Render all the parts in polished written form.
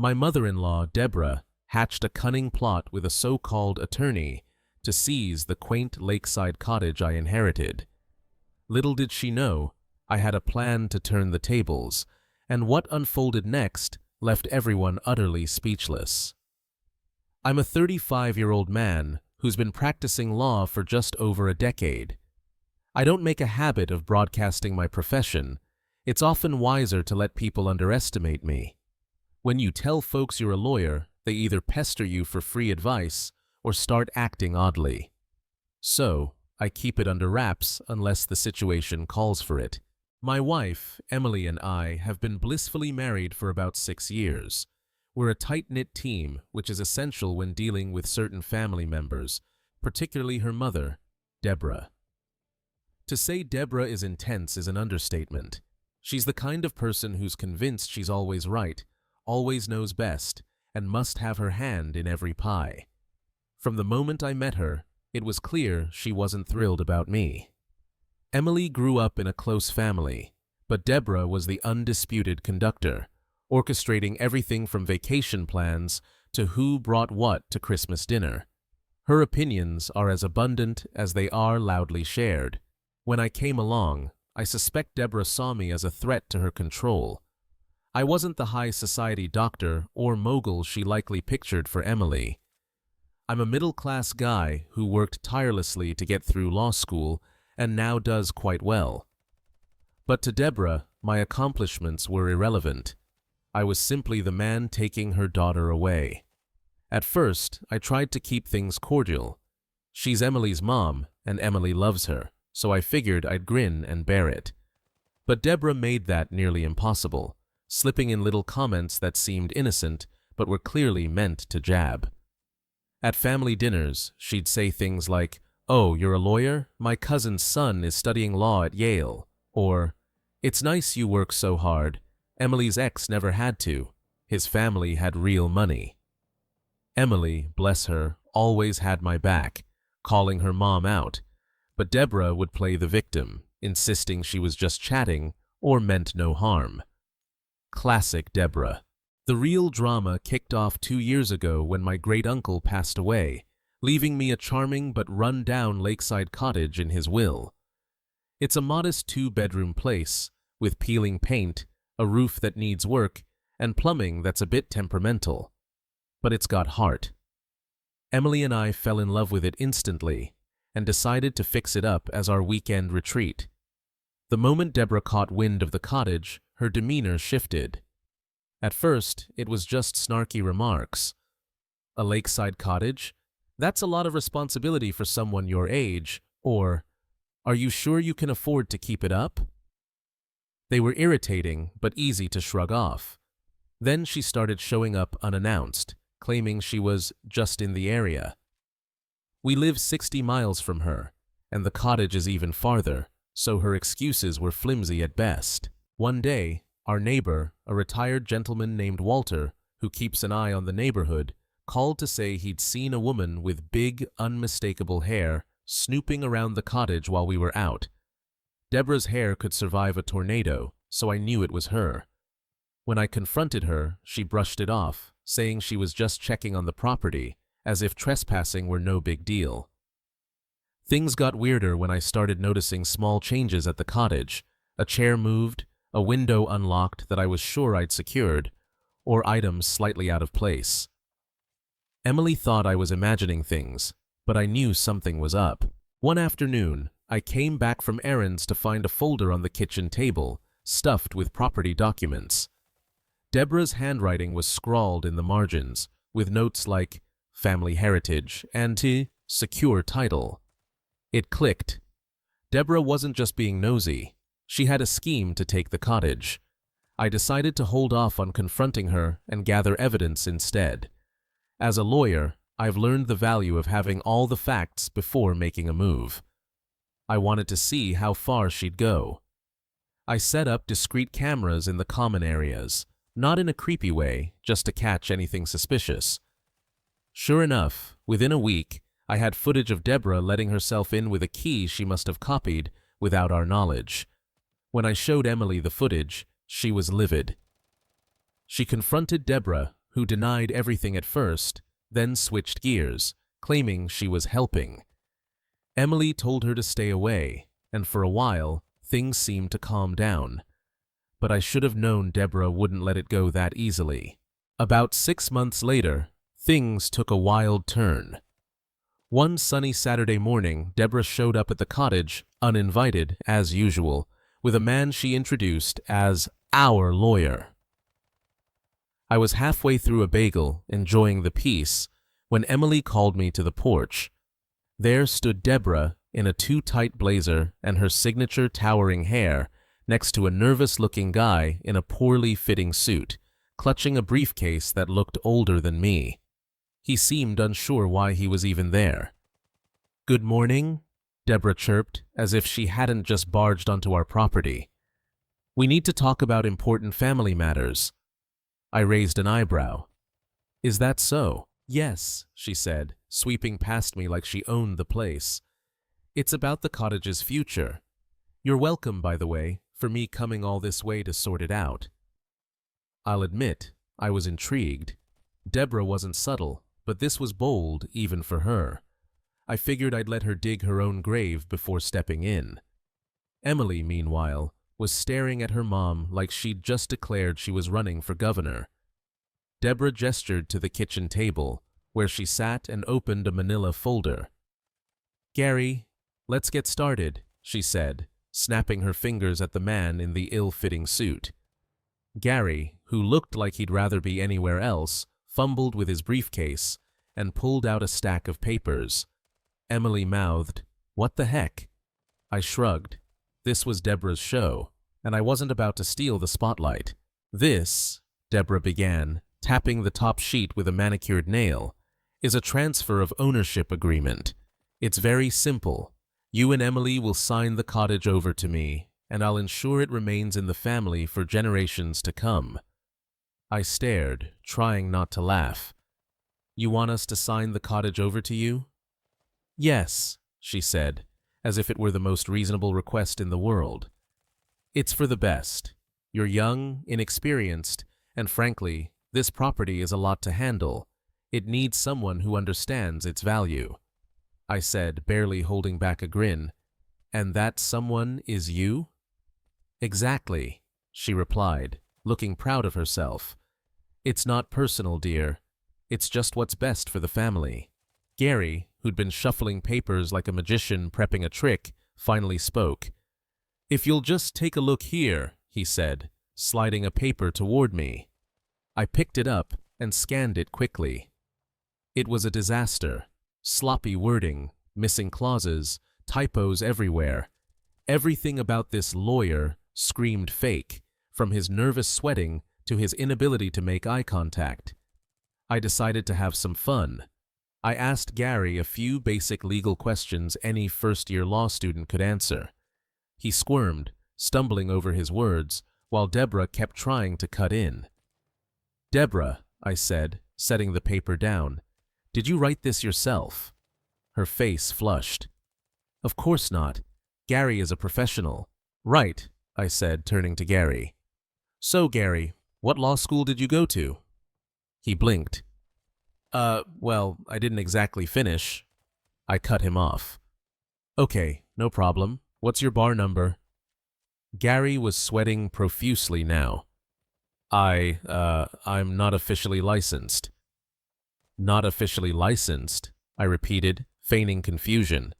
My mother-in-law, Deborah, hatched a cunning plot with a so-called attorney to seize the quaint lakeside cottage I inherited. Little did she know, I had a plan to turn the tables, and what unfolded next left everyone utterly speechless. I'm a 35-year-old man who's been practicing law for just over a decade. I don't make a habit of broadcasting my profession. It's often wiser to let people underestimate me. When you tell folks you're a lawyer, they either pester you for free advice or start acting oddly. So, I keep it under wraps unless the situation calls for it. My wife, Emily, and I have been blissfully married for about 6 years. We're a tight-knit team, which is essential when dealing with certain family members, particularly her mother, Deborah. To say Deborah is intense is an understatement. She's the kind of person who's convinced she's always right, always knows best, and must have her hand in every pie. From the moment I met her, it was clear she wasn't thrilled about me. Emily grew up in a close family, but Deborah was the undisputed conductor, orchestrating everything from vacation plans to who brought what to Christmas dinner. Her opinions are as abundant as they are loudly shared. When I came along, I suspect Deborah saw me as a threat to her control. I wasn't the high society doctor or mogul she likely pictured for Emily. I'm a middle-class guy who worked tirelessly to get through law school and now does quite well. But to Deborah, my accomplishments were irrelevant. I was simply the man taking her daughter away. At first, I tried to keep things cordial. She's Emily's mom, and Emily loves her, so I figured I'd grin and bear it. But Deborah made that nearly impossible, slipping in little comments that seemed innocent but were clearly meant to jab. At family dinners, she'd say things like, "Oh, you're a lawyer? My cousin's son is studying law at Yale." Or, "It's nice you work so hard. Emily's ex never had to. His family had real money." Emily, bless her, always had my back, calling her mom out, but Deborah would play the victim, insisting she was just chatting or meant no harm. Classic Deborah. The real drama kicked off 2 years ago when my great-uncle passed away, leaving me a charming but run-down lakeside cottage in his will. It's a modest 2-bedroom place, with peeling paint, a roof that needs work, and plumbing that's a bit temperamental. But it's got heart. Emily and I fell in love with it instantly, and decided to fix it up as our weekend retreat. The moment Deborah caught wind of the cottage, her demeanor shifted. At first, it was just snarky remarks. "A lakeside cottage? That's a lot of responsibility for someone your age," or, "Are you sure you can afford to keep it up?" They were irritating, but easy to shrug off. Then she started showing up unannounced, claiming she was just in the area. We live 60 miles from her, and the cottage is even farther, so her excuses were flimsy at best. One day, our neighbor, a retired gentleman named Walter, who keeps an eye on the neighborhood, called to say he'd seen a woman with big, unmistakable hair snooping around the cottage while we were out. Deborah's hair could survive a tornado, so I knew it was her. When I confronted her, she brushed it off, saying she was just checking on the property, as if trespassing were no big deal. Things got weirder when I started noticing small changes at the cottage. A chair moved, a window unlocked that I was sure I'd secured, or items slightly out of place. Emily thought I was imagining things, but I knew something was up. One afternoon, I came back from errands to find a folder on the kitchen table, stuffed with property documents. Deborah's handwriting was scrawled in the margins, with notes like family heritage and secure title. It clicked. Deborah wasn't just being nosy. She had a scheme to take the cottage. I decided to hold off on confronting her and gather evidence instead. As a lawyer, I've learned the value of having all the facts before making a move. I wanted to see how far she'd go. I set up discreet cameras in the common areas, not in a creepy way, just to catch anything suspicious. Sure enough, within a week, I had footage of Deborah letting herself in with a key she must have copied without our knowledge. When I showed Emily the footage, she was livid. She confronted Deborah, who denied everything at first, then switched gears, claiming she was helping. Emily told her to stay away, and for a while, things seemed to calm down. But I should have known Deborah wouldn't let it go that easily. About 6 months later, things took a wild turn. One sunny Saturday morning, Deborah showed up at the cottage, uninvited, as usual, with a man she introduced as our lawyer. I was halfway through a bagel, enjoying the peace, when Emily called me to the porch. There stood Deborah in a too-tight blazer and her signature towering hair, next to a nervous-looking guy in a poorly fitting suit, clutching a briefcase that looked older than me. He seemed unsure why he was even there. "Good morning," Deborah chirped, as if she hadn't just barged onto our property. "We need to talk about important family matters." I raised an eyebrow. "Is that so?" "Yes," she said, sweeping past me like she owned the place. "It's about the cottage's future. You're welcome, by the way, for me coming all this way to sort it out." I'll admit, I was intrigued. Deborah wasn't subtle, but this was bold even for her. I figured I'd let her dig her own grave before stepping in. Emily, meanwhile, was staring at her mom like she'd just declared she was running for governor. Deborah gestured to the kitchen table, where she sat and opened a manila folder. "Gary, let's get started," she said, snapping her fingers at the man in the ill-fitting suit. Gary, who looked like he'd rather be anywhere else, fumbled with his briefcase and pulled out a stack of papers. Emily mouthed, "What the heck?" I shrugged. This was Deborah's show, and I wasn't about to steal the spotlight. "This," Deborah began, tapping the top sheet with a manicured nail, "is a transfer of ownership agreement. It's very simple. You and Emily will sign the cottage over to me, and I'll ensure it remains in the family for generations to come." I stared, trying not to laugh. "You want us to sign the cottage over to you?" "Yes," she said, as if it were the most reasonable request in the world. "It's for the best. You're young, inexperienced, and frankly, this property is a lot to handle. It needs someone who understands its value." I said, barely holding back a grin. "And that someone is you?" "Exactly," she replied, looking proud of herself. "It's not personal, dear. It's just what's best for the family." Gary, who'd been shuffling papers like a magician prepping a trick, finally spoke. "If you'll just take a look here," he said, sliding a paper toward me. I picked it up and scanned it quickly. It was a disaster. Sloppy wording, missing clauses, typos everywhere. Everything about this lawyer screamed fake, from his nervous sweating to his inability to make eye contact. I decided to have some fun. I asked Gary a few basic legal questions any first-year law student could answer. He squirmed, stumbling over his words, while Deborah kept trying to cut in. "Deborah," I said, setting the paper down, "did you write this yourself?" Her face flushed. "Of course not. Gary is a professional." "Right," I said, turning to Gary. "So, Gary, what law school did you go to?" He blinked. Well, I didn't exactly finish." I cut him off. "Okay, no problem. What's your bar number?" Gary was sweating profusely now. I'm not officially licensed." "Not officially licensed?" I repeated, feigning confusion.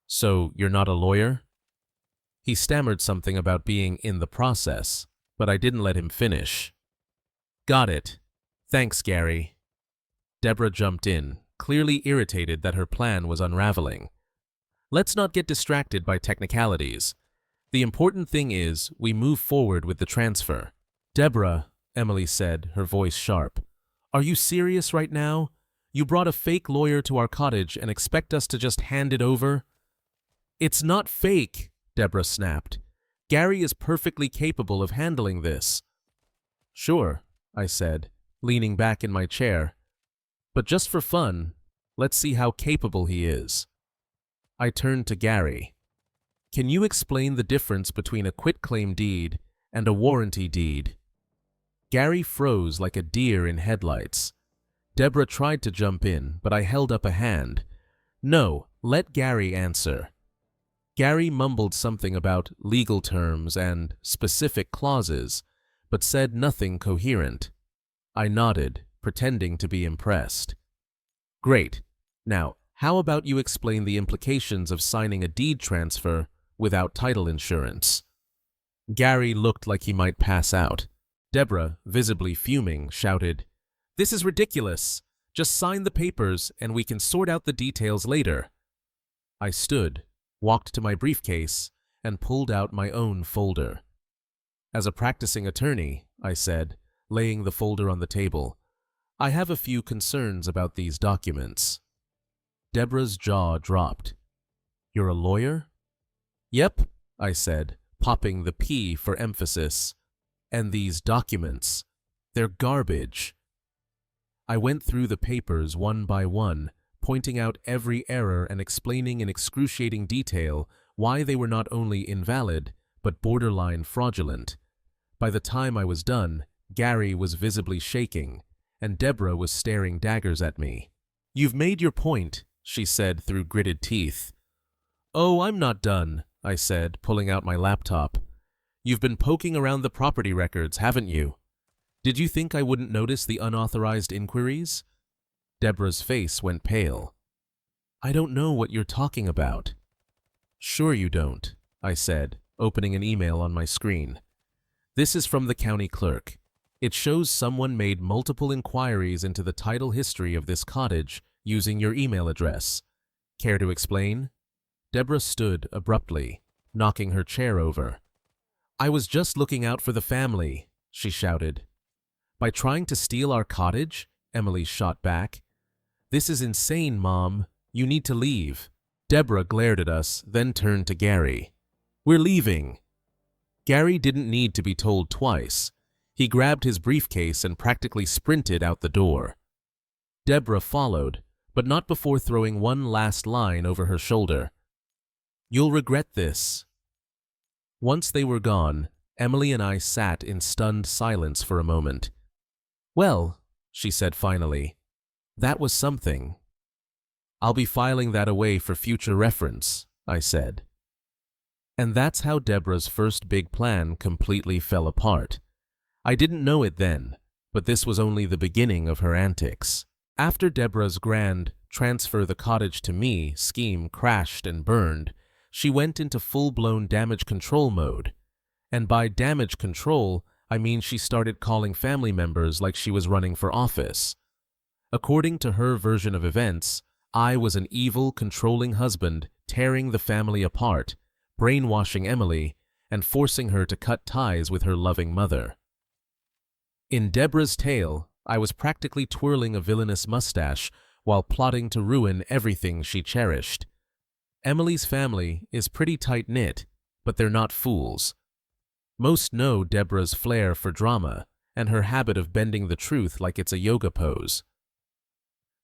"So you're not a lawyer?" He stammered something about being in the process, but I didn't let him finish. "Got it. Thanks, Gary." Deborah jumped in, clearly irritated that her plan was unraveling. "Let's not get distracted by technicalities. The important thing is we move forward with the transfer." "Deborah," Emily said, her voice sharp, "are you serious right now? You brought a fake lawyer to our cottage and expect us to just hand it over?" "It's not fake," Deborah snapped. "Gary is perfectly capable of handling this." "Sure," I said, leaning back in my chair. "But just for fun, let's see how capable he is." I turned to Gary. "Can you explain the difference between a quitclaim deed and a warranty deed?" Gary froze like a deer in headlights. Deborah tried to jump in, but I held up a hand. No, let Gary answer. Gary mumbled something about legal terms and specific clauses, but said nothing coherent. I nodded, pretending to be impressed. Great. Now, how about you explain the implications of signing a deed transfer without title insurance? Gary looked like he might pass out. Deborah, visibly fuming, shouted, "This is ridiculous. Just sign the papers and we can sort out the details later." I stood, walked to my briefcase, and pulled out my own folder. As a practicing attorney, I said, laying the folder on the table, I have a few concerns about these documents. Deborah's jaw dropped. You're a lawyer? Yep, I said, popping the P for emphasis. And these documents, they're garbage. I went through the papers one by one, pointing out every error and explaining in excruciating detail why they were not only invalid, but borderline fraudulent. By the time I was done, Gary was visibly shaking, and Deborah was staring daggers at me. You've made your point, she said through gritted teeth. Oh, I'm not done, I said, pulling out my laptop. You've been poking around the property records, haven't you? Did you think I wouldn't notice the unauthorized inquiries? Deborah's face went pale. I don't know what you're talking about. Sure you don't, I said, opening an email on my screen. This is from the county clerk. It shows someone made multiple inquiries into the title history of this cottage using your email address. Care to explain? Deborah stood abruptly, knocking her chair over. I was just looking out for the family, she shouted. By trying to steal our cottage? Emily shot back. This is insane, Mom. You need to leave. Deborah glared at us, then turned to Gary. We're leaving. Gary didn't need to be told twice. He grabbed his briefcase and practically sprinted out the door. Deborah followed, but not before throwing one last line over her shoulder. You'll regret this. Once they were gone, Emily and I sat in stunned silence for a moment. Well, she said finally, that was something. I'll be filing that away for future reference, I said. And that's how Deborah's first big plan completely fell apart. I didn't know it then, but this was only the beginning of her antics. After Deborah's grand transfer the cottage to me scheme crashed and burned, she went into full-blown damage control mode. And by damage control, I mean she started calling family members like she was running for office. According to her version of events, I was an evil, controlling husband tearing the family apart, brainwashing Emily, and forcing her to cut ties with her loving mother. In Deborah's tale, I was practically twirling a villainous mustache while plotting to ruin everything she cherished. Emily's family is pretty tight-knit, but they're not fools. Most know Deborah's flair for drama and her habit of bending the truth like it's a yoga pose.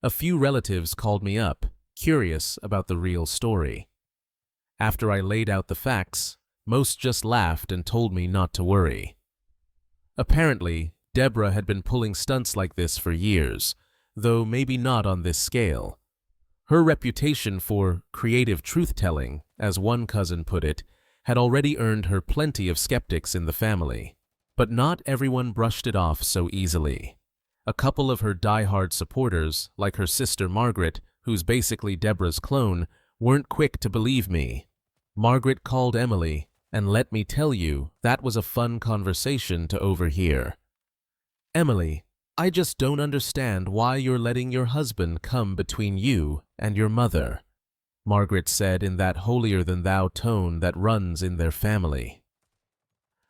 A few relatives called me up, curious about the real story. After I laid out the facts, most just laughed and told me not to worry. Apparently, Deborah had been pulling stunts like this for years, though maybe not on this scale. Her reputation for creative truth-telling, as one cousin put it, had already earned her plenty of skeptics in the family. But not everyone brushed it off so easily. A couple of her die-hard supporters, like her sister Margaret, who's basically Deborah's clone, weren't quick to believe me. Margaret called Emily, and let me tell you, that was a fun conversation to overhear. Emily, I just don't understand why you're letting your husband come between you and your mother, Margaret said in that holier-than-thou tone that runs in their family.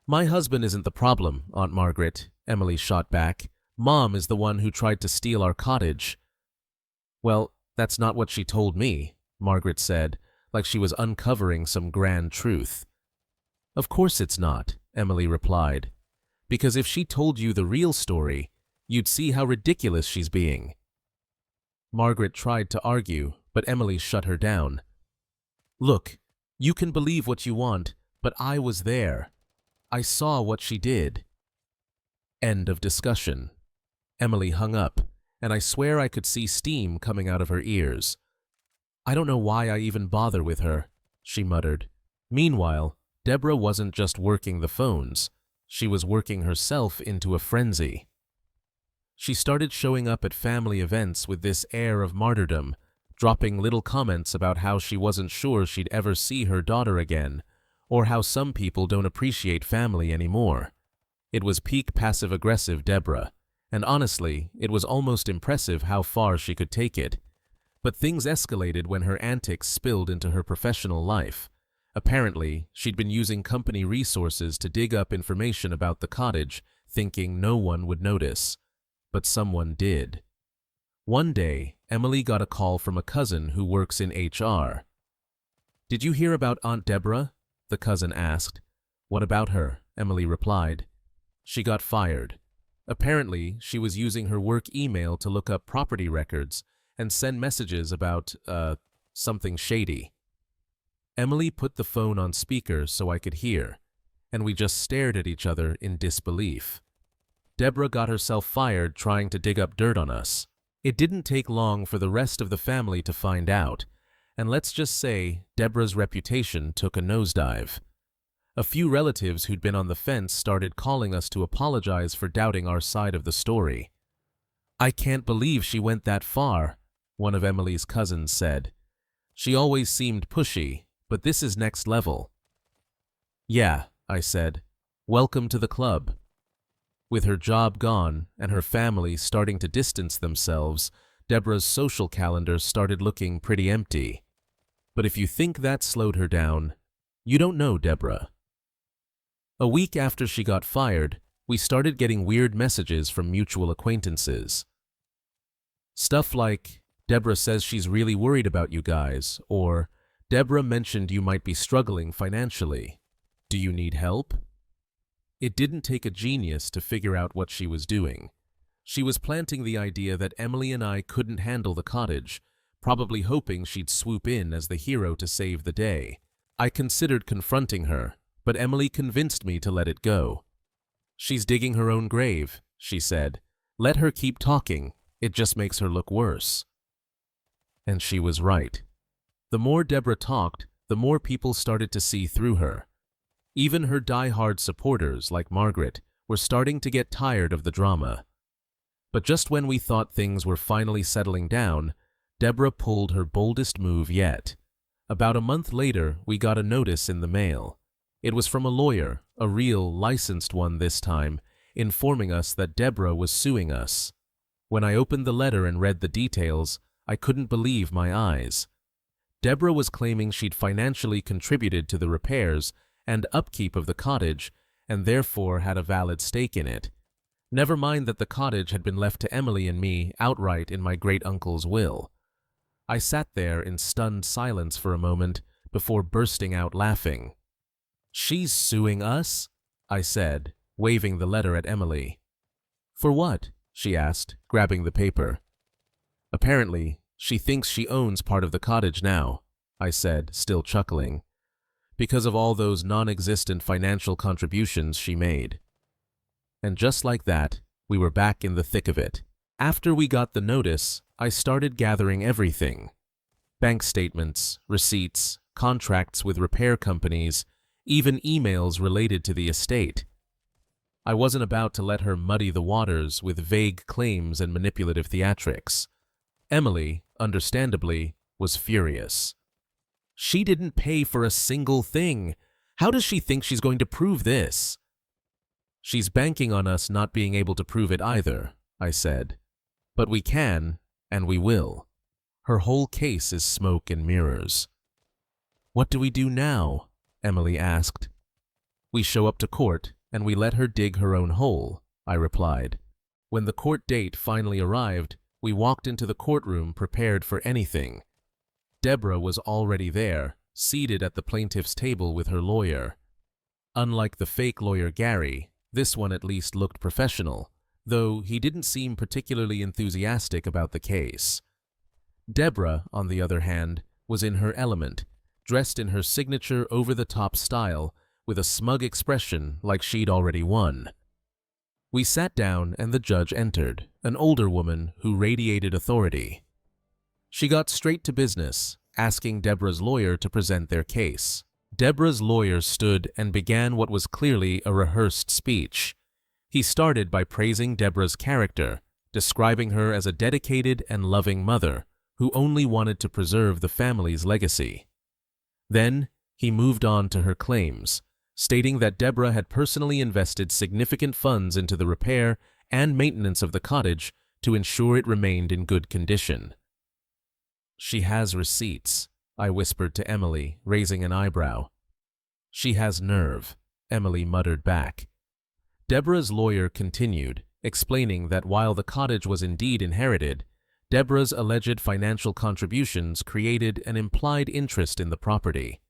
My husband isn't the problem, Aunt Margaret, Emily shot back. Mom is the one who tried to steal our cottage. Well, that's not what she told me, Margaret said, like she was uncovering some grand truth. Of course it's not, Emily replied, because if she told you the real story, you'd see how ridiculous she's being. Margaret tried to argue, but Emily shut her down. Look, you can believe what you want, but I was there. I saw what she did. End of discussion. Emily hung up, and I swear I could see steam coming out of her ears. I don't know why I even bother with her, she muttered. Meanwhile, Deborah wasn't just working the phones. She was working herself into a frenzy. She started showing up at family events with this air of martyrdom, dropping little comments about how she wasn't sure she'd ever see her daughter again, or how some people don't appreciate family anymore. It was peak passive-aggressive Deborah, and honestly, it was almost impressive how far she could take it. But things escalated when her antics spilled into her professional life. Apparently, she'd been using company resources to dig up information about the cottage, thinking no one would notice. But someone did. One day, Emily got a call from a cousin who works in HR. "Did you hear about Aunt Deborah?" the cousin asked. "What about her?" Emily replied. "She got fired. Apparently, she was using her work email to look up property records and send messages about, something shady." Emily put the phone on speaker so I could hear, and we just stared at each other in disbelief. Deborah got herself fired trying to dig up dirt on us. It didn't take long for the rest of the family to find out, and let's just say Deborah's reputation took a nosedive. A few relatives who'd been on the fence started calling us to apologize for doubting our side of the story. "I can't believe she went that far," one of Emily's cousins said. "She always seemed pushy, but this is next level." "Yeah," I said. "Welcome to the club." With her job gone and her family starting to distance themselves, Deborah's social calendar started looking pretty empty. But if you think that slowed her down, you don't know Deborah. A week after she got fired, we started getting weird messages from mutual acquaintances. Stuff like, "Deborah says she's really worried about you guys," or "Deborah mentioned you might be struggling financially. Do you need help?" It didn't take a genius to figure out what she was doing. She was planting the idea that Emily and I couldn't handle the cottage, probably hoping she'd swoop in as the hero to save the day. I considered confronting her, but Emily convinced me to let it go. "She's digging her own grave," she said. "Let her keep talking. It just makes her look worse." And she was right. The more Deborah talked, the more people started to see through her. Even her die-hard supporters, like Margaret, were starting to get tired of the drama. But just when we thought things were finally settling down, Deborah pulled her boldest move yet. About a month later, we got a notice in the mail. It was from a lawyer, a real, licensed one this time, informing us that Deborah was suing us. When I opened the letter and read the details, I couldn't believe my eyes. Deborah was claiming she'd financially contributed to the repairs and upkeep of the cottage, and therefore had a valid stake in it. Never mind that the cottage had been left to Emily and me outright in my great-uncle's will. I sat there in stunned silence for a moment before bursting out laughing. "She's suing us?" I said, waving the letter at Emily. "For what?" she asked, grabbing the paper. "Apparently, she thinks she owns part of the cottage now," I said, still chuckling, "because of all those non-existent financial contributions she made." And just like that, we were back in the thick of it. After we got the notice, I started gathering everything. Bank statements, receipts, contracts with repair companies, even emails related to the estate. I wasn't about to let her muddy the waters with vague claims and manipulative theatrics. Emily, understandably, was furious. "She didn't pay for a single thing. How does she think she's going to prove this?" "She's banking on us not being able to prove it either," I said. "But we can, and we will. Her whole case is smoke and mirrors." "What do we do now?" Emily asked. "We show up to court, and we let her dig her own hole," I replied. When the court date finally arrived, we walked into the courtroom prepared for anything. Deborah was already there, seated at the plaintiff's table with her lawyer. Unlike the fake lawyer Gary, this one at least looked professional, though he didn't seem particularly enthusiastic about the case. Deborah, on the other hand, was in her element, dressed in her signature over-the-top style, with a smug expression like she'd already won. We sat down and the judge entered, an older woman who radiated authority. She got straight to business, asking Deborah's lawyer to present their case. Deborah's lawyer stood and began what was clearly a rehearsed speech. He started by praising Deborah's character, describing her as a dedicated and loving mother who only wanted to preserve the family's legacy. Then, he moved on to her claims, stating that Deborah had personally invested significant funds into the repair and maintenance of the cottage to ensure it remained in good condition. "She has receipts," I whispered to Emily, raising an eyebrow. "She has nerve," Emily muttered back. Deborah's lawyer continued, explaining that while the cottage was indeed inherited, Deborah's alleged financial contributions created an implied interest in the property.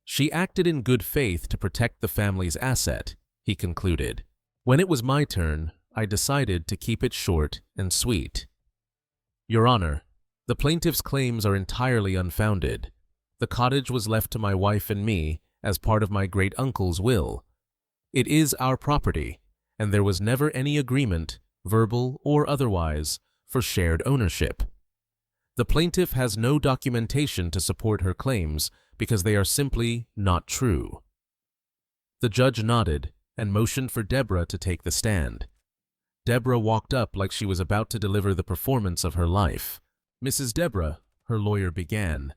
"She acted in good faith to protect the family's asset," he concluded. When it was my turn, I decided to keep it short and sweet. "Your Honor, the plaintiff's claims are entirely unfounded. The cottage was left to my wife and me as part of my great-uncle's will. It is our property, and there was never any agreement, verbal or otherwise, for shared ownership. The plaintiff has no documentation to support her claims because they are simply not true." The judge nodded and motioned for Deborah to take the stand. Deborah walked up like she was about to deliver the performance of her life. "Mrs. Deborah," her lawyer began,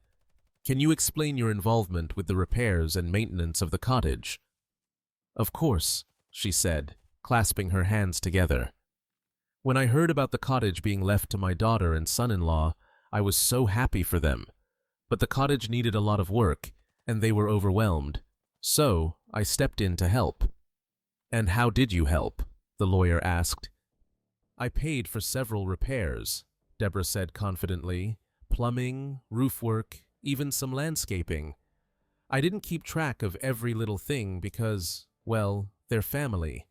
"can you explain your involvement with the repairs and maintenance of the cottage?" "Of course," she said, clasping her hands together. "When I heard about the cottage being left to my daughter and son-in-law, I was so happy for them. But the cottage needed a lot of work, and they were overwhelmed. So, I stepped in to help." "And how did you help?" the lawyer asked. "I paid for several repairs," Deborah said confidently. "Plumbing, roof work, even some landscaping. I didn't keep track of every little thing because, well, they're family.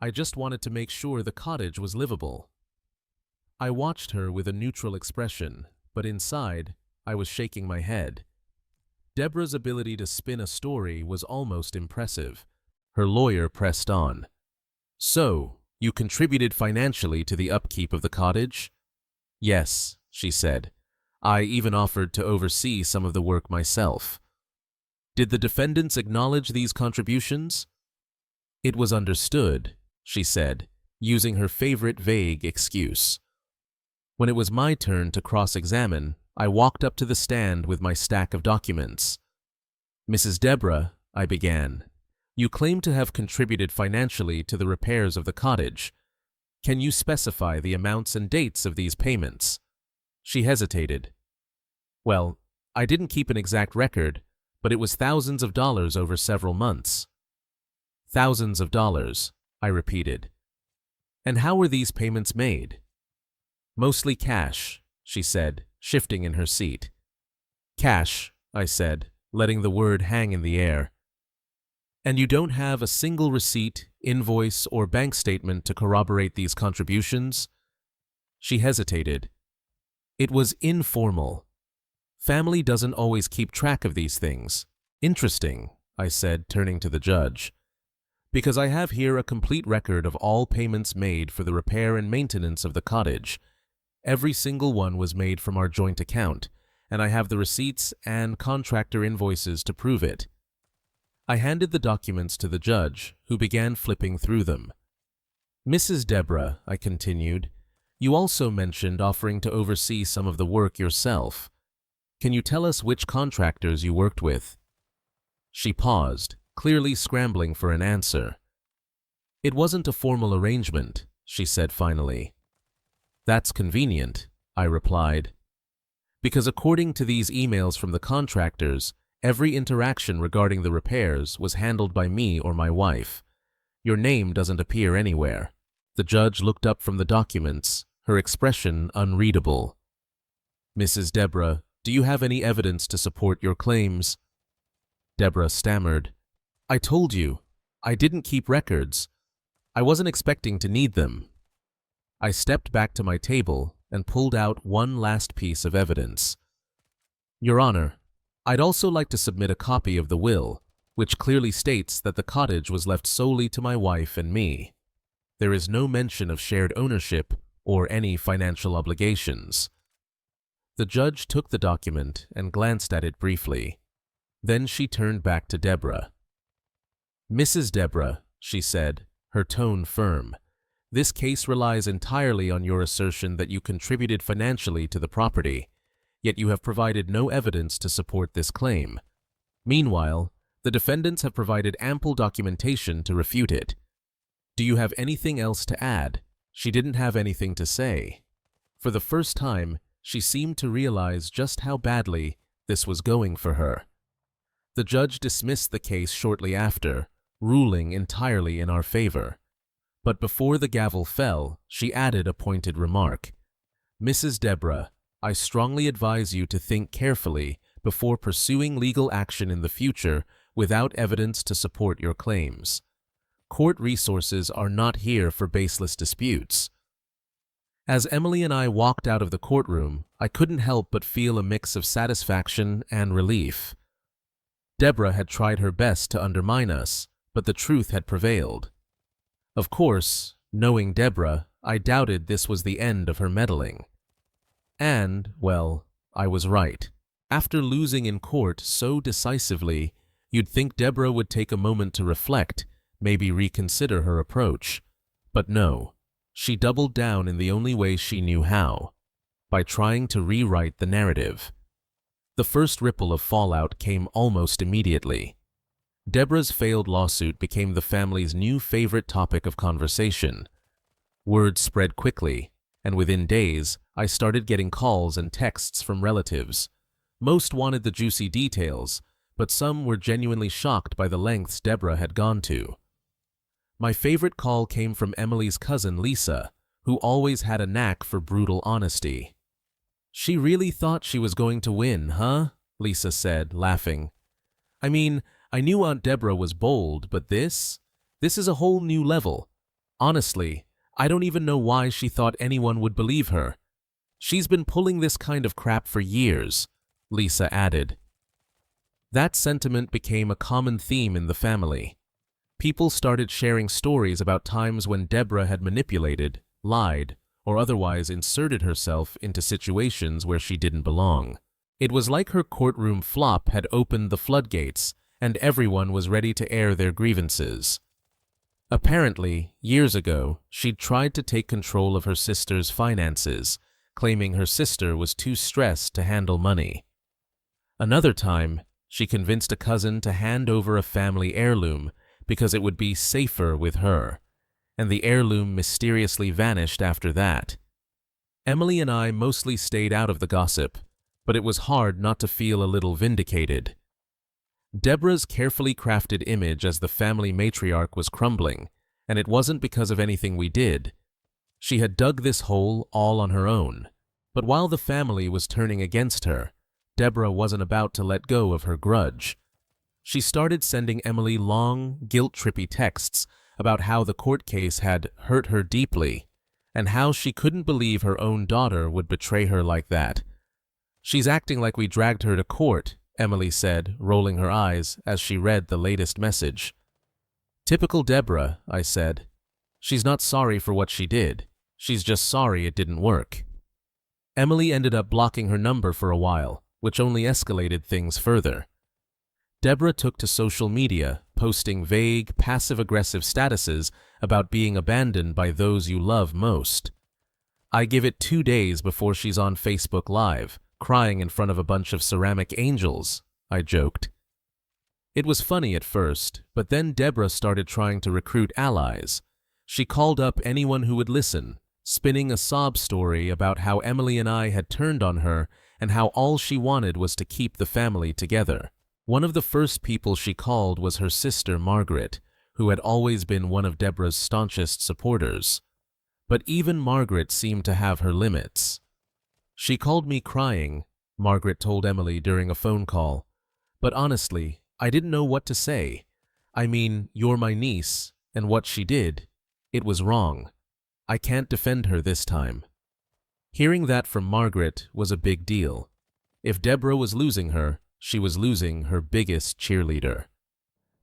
I just wanted to make sure the cottage was livable." I watched her with a neutral expression, but inside, I was shaking my head. Deborah's ability to spin a story was almost impressive. Her lawyer pressed on. "So, you contributed financially to the upkeep of the cottage?" "Yes," she said. "I even offered to oversee some of the work myself." "Did the defendants acknowledge these contributions?" "It was understood," she said, using her favorite vague excuse. When it was my turn to cross-examine, I walked up to the stand with my stack of documents. "Mrs. Deborah," I began, "you claim to have contributed financially to the repairs of the cottage. Can you specify the amounts and dates of these payments?" She hesitated. "Well, I didn't keep an exact record, but it was thousands of dollars over several months." "Thousands of dollars," I repeated. "And how were these payments made?" "Mostly cash," she said, shifting in her seat. "Cash," I said, letting the word hang in the air. "And you don't have a single receipt, invoice, or bank statement to corroborate these contributions?" She hesitated. "It was informal. Family doesn't always keep track of these things." "Interesting," I said, turning to the judge. "Because I have here a complete record of all payments made for the repair and maintenance of the cottage. Every single one was made from our joint account, and I have the receipts and contractor invoices to prove it." I handed the documents to the judge, who began flipping through them. "Mrs. Deborah," I continued, "you also mentioned offering to oversee some of the work yourself. Can you tell us which contractors you worked with?" She paused, clearly scrambling for an answer. "It wasn't a formal arrangement," she said finally. "That's convenient," I replied. "Because according to these emails from the contractors, every interaction regarding the repairs was handled by me or my wife. Your name doesn't appear anywhere." The judge looked up from the documents, her expression unreadable. "Mrs. Deborah, do you have any evidence to support your claims?" Deborah stammered. "I told you, I didn't keep records. I wasn't expecting to need them." I stepped back to my table and pulled out one last piece of evidence. "Your Honor, I'd also like to submit a copy of the will, which clearly states that the cottage was left solely to my wife and me." There is no mention of shared ownership or any financial obligations. The judge took the document and glanced at it briefly. Then she turned back to Deborah. "Mrs. Deborah," she said, her tone firm, "this case relies entirely on your assertion that you contributed financially to the property, yet you have provided no evidence to support this claim. Meanwhile, the defendants have provided ample documentation to refute it. Do you have anything else to add?" She didn't have anything to say. For the first time, she seemed to realize just how badly this was going for her. The judge dismissed the case shortly after, ruling entirely in our favor. But before the gavel fell, she added a pointed remark. "Mrs. Deborah, I strongly advise you to think carefully before pursuing legal action in the future without evidence to support your claims. Court resources are not here for baseless disputes." As Emily and I walked out of the courtroom, I couldn't help but feel a mix of satisfaction and relief. Deborah had tried her best to undermine us, but the truth had prevailed. Of course, knowing Deborah, I doubted this was the end of her meddling. And, well, I was right. After losing in court so decisively, you'd think Deborah would take a moment to reflect, maybe reconsider her approach. But no, she doubled down in the only way she knew how, by trying to rewrite the narrative. The first ripple of fallout came almost immediately. Deborah's failed lawsuit became the family's new favorite topic of conversation. Word spread quickly, and within days, I started getting calls and texts from relatives. Most wanted the juicy details, but some were genuinely shocked by the lengths Deborah had gone to. My favorite call came from Emily's cousin Lisa, who always had a knack for brutal honesty. "She really thought she was going to win, huh?" Lisa said, laughing. "I mean, I knew Aunt Deborah was bold, but this is a whole new level. Honestly, I don't even know why she thought anyone would believe her. She's been pulling this kind of crap for years," Lisa added. That sentiment became a common theme in the family. People started sharing stories about times when Deborah had manipulated, lied, or otherwise inserted herself into situations where she didn't belong. It was like her courtroom flop had opened the floodgates, and everyone was ready to air their grievances. Apparently, years ago, she'd tried to take control of her sister's finances, claiming her sister was too stressed to handle money. Another time, she convinced a cousin to hand over a family heirloom because it would be safer with her, and the heirloom mysteriously vanished after that. Emily and I mostly stayed out of the gossip, but it was hard not to feel a little vindicated. Deborah's carefully crafted image as the family matriarch was crumbling, and it wasn't because of anything we did. She had dug this hole all on her own. But while the family was turning against her, Deborah wasn't about to let go of her grudge. She started sending Emily long, guilt-trippy texts about how the court case had hurt her deeply, and how she couldn't believe her own daughter would betray her like that. "She's acting like we dragged her to court," Emily said, rolling her eyes as she read the latest message. "Typical Deborah," I said. "She's not sorry for what she did. She's just sorry it didn't work." Emily ended up blocking her number for a while, which only escalated things further. Deborah took to social media, posting vague, passive-aggressive statuses about being abandoned by those you love most. I give it 2 days before she's on Facebook Live, crying in front of a bunch of ceramic angels, I joked. It was funny at first, but then Deborah started trying to recruit allies. She called up anyone who would listen, spinning a sob story about how Emily and I had turned on her and how all she wanted was to keep the family together. One of the first people she called was her sister Margaret, who had always been one of Deborah's staunchest supporters. But even Margaret seemed to have her limits. "She called me crying," Margaret told Emily during a phone call. "But honestly, I didn't know what to say. I mean, you're my niece, and what she did, it was wrong. I can't defend her this time." Hearing that from Margaret was a big deal. If Deborah was losing her, she was losing her biggest cheerleader.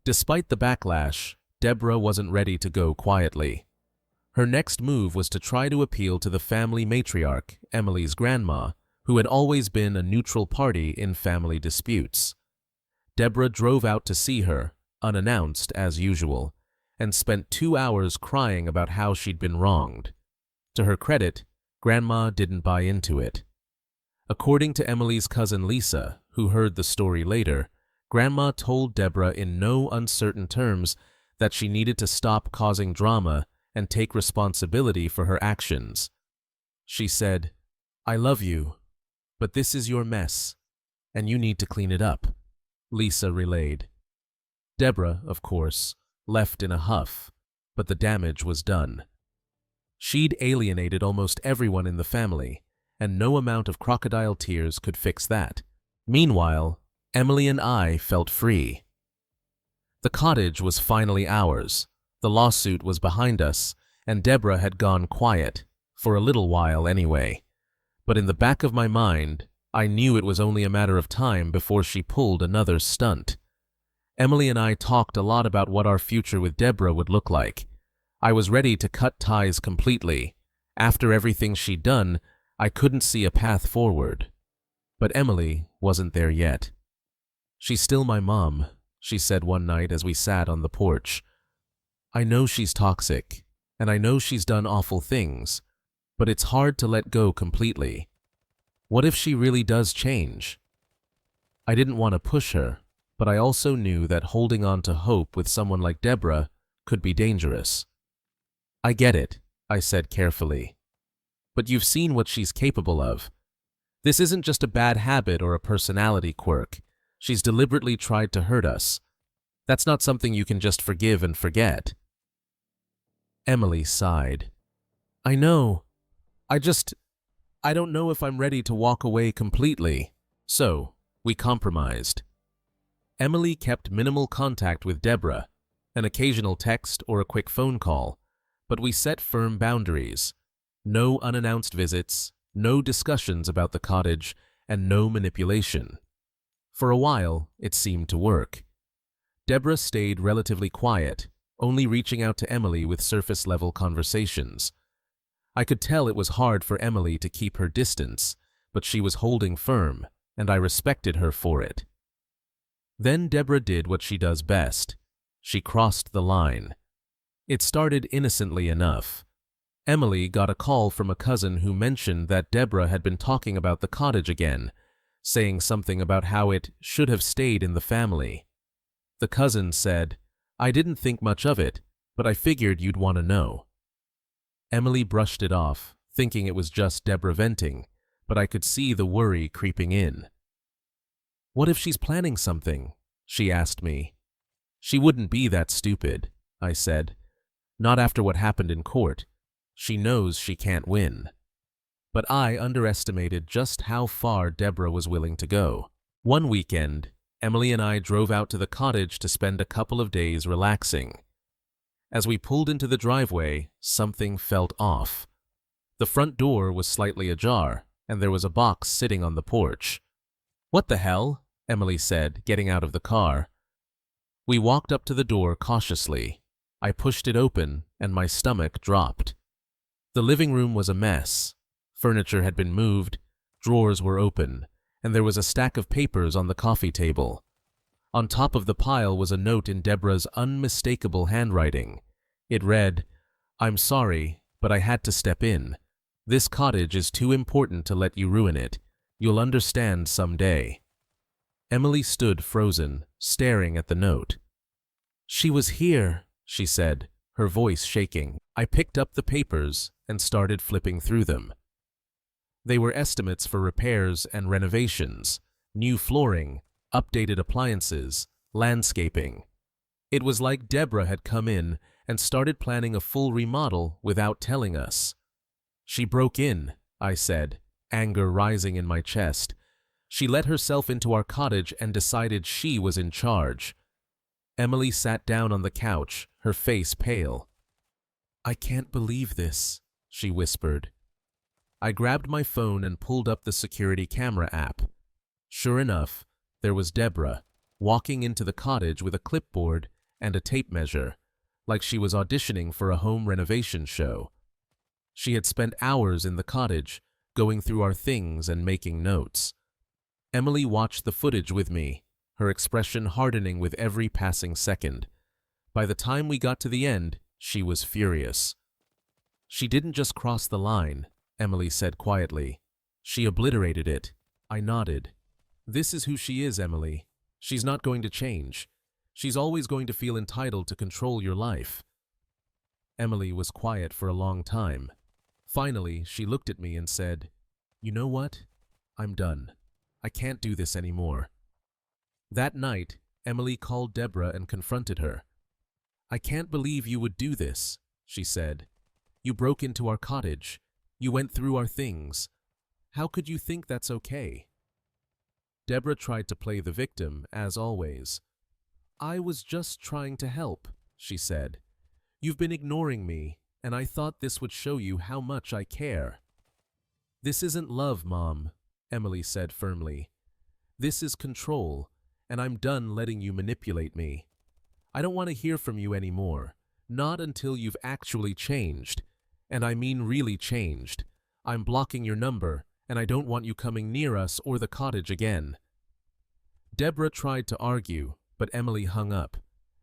Despite the backlash, Deborah wasn't ready to go quietly. Her next move was to try to appeal to the family matriarch, Emily's grandma, who had always been a neutral party in family disputes. Deborah drove out to see her, unannounced as usual, and spent 2 hours crying about how she'd been wronged. To her credit, Grandma didn't buy into it. According to Emily's cousin Lisa, who heard the story later, Grandma told Deborah in no uncertain terms that she needed to stop causing drama and take responsibility for her actions. She said, "I love you, but this is your mess, and you need to clean it up," Lisa relayed. Deborah, of course, left in a huff, but the damage was done. She'd alienated almost everyone in the family, and no amount of crocodile tears could fix that. Meanwhile, Emily and I felt free. The cottage was finally ours. The lawsuit was behind us, and Deborah had gone quiet, for a little while anyway. But in the back of my mind, I knew it was only a matter of time before she pulled another stunt. Emily and I talked a lot about what our future with Deborah would look like. I was ready to cut ties completely. After everything she'd done, I couldn't see a path forward. But Emily wasn't there yet. "She's still my mom," she said one night as we sat on the porch. "I know she's toxic, and I know she's done awful things, but it's hard to let go completely. What if she really does change?" I didn't want to push her, but I also knew that holding on to hope with someone like Deborah could be dangerous. "I get it," I said carefully. "But you've seen what she's capable of. This isn't just a bad habit or a personality quirk. She's deliberately tried to hurt us. That's not something you can just forgive and forget." Emily sighed. "I know. I don't know if I'm ready to walk away completely." So, we compromised. Emily kept minimal contact with Deborah, an occasional text or a quick phone call, but we set firm boundaries. No unannounced visits, no discussions about the cottage, and no manipulation. For a while, it seemed to work. Deborah stayed relatively quiet, only reaching out to Emily with surface-level conversations. I could tell it was hard for Emily to keep her distance, but she was holding firm, and I respected her for it. Then Deborah did what she does best. She crossed the line. It started innocently enough. Emily got a call from a cousin who mentioned that Deborah had been talking about the cottage again, saying something about how it should have stayed in the family. The cousin said, "I didn't think much of it, but I figured you'd want to know." Emily brushed it off, thinking it was just Deborah venting, but I could see the worry creeping in. "What if she's planning something?" she asked me. "She wouldn't be that stupid," I said. "Not after what happened in court. She knows she can't win." But I underestimated just how far Deborah was willing to go. One weekend, Emily and I drove out to the cottage to spend a couple of days relaxing. As we pulled into the driveway, something felt off. The front door was slightly ajar, and there was a box sitting on the porch. "What the hell?" Emily said, getting out of the car. We walked up to the door cautiously. I pushed it open, and my stomach dropped. The living room was a mess. Furniture had been moved, drawers were open, and there was a stack of papers on the coffee table. On top of the pile was a note in Deborah's unmistakable handwriting. It read, "I'm sorry, but I had to step in. This cottage is too important to let you ruin it. You'll understand someday." Emily stood frozen, staring at the note. "She was here," she said, her voice shaking. I picked up the papers and started flipping through them. They were estimates for repairs and renovations, new flooring, updated appliances, landscaping. It was like Deborah had come in and started planning a full remodel without telling us. "She broke in," I said, anger rising in my chest. "She let herself into our cottage and decided she was in charge." Emily sat down on the couch, her face pale. "I can't believe this," she whispered. I grabbed my phone and pulled up the security camera app. Sure enough, there was Deborah, walking into the cottage with a clipboard and a tape measure, like she was auditioning for a home renovation show. She had spent hours in the cottage, going through our things and making notes. Emily watched the footage with me, her expression hardening with every passing second. By the time we got to the end, she was furious. "She didn't just cross the line," Emily said quietly. "She obliterated it." I nodded. "This is who she is, Emily. She's not going to change. She's always going to feel entitled to control your life." Emily was quiet for a long time. Finally, she looked at me and said, "You know what? I'm done. I can't do this anymore." That night, Emily called Deborah and confronted her. "I can't believe you would do this," she said. "You broke into our cottage. You went through our things. How could you think that's okay?" Deborah tried to play the victim, as always. "I was just trying to help," she said. "You've been ignoring me, and I thought this would show you how much I care." "This isn't love, Mom," Emily said firmly. "This is control, and I'm done letting you manipulate me. I don't want to hear from you anymore, not until you've actually changed. And I mean really changed. I'm blocking your number, and I don't want you coming near us or the cottage again." Deborah tried to argue, but Emily hung up.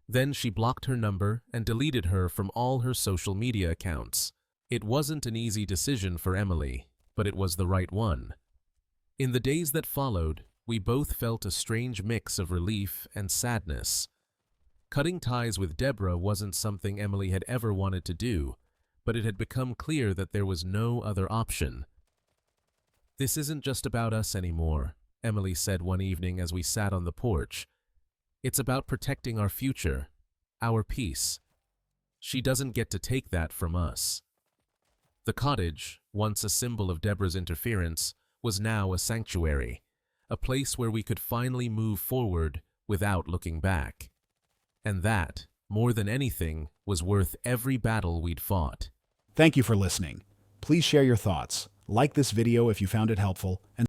Then she blocked her number and deleted her from all her social media accounts. It wasn't an easy decision for Emily, but it was the right one. In the days that followed, we both felt a strange mix of relief and sadness. Cutting ties with Deborah wasn't something Emily had ever wanted to do, but it had become clear that there was no other option. "This isn't just about us anymore," Emily said one evening as we sat on the porch. "It's about protecting our future, our peace. She doesn't get to take that from us." The cottage, once a symbol of Deborah's interference, was now a sanctuary, a place where we could finally move forward without looking back. And that, more than anything, was worth every battle we'd fought. Thank you for listening. Please share your thoughts, like this video if you found it helpful, and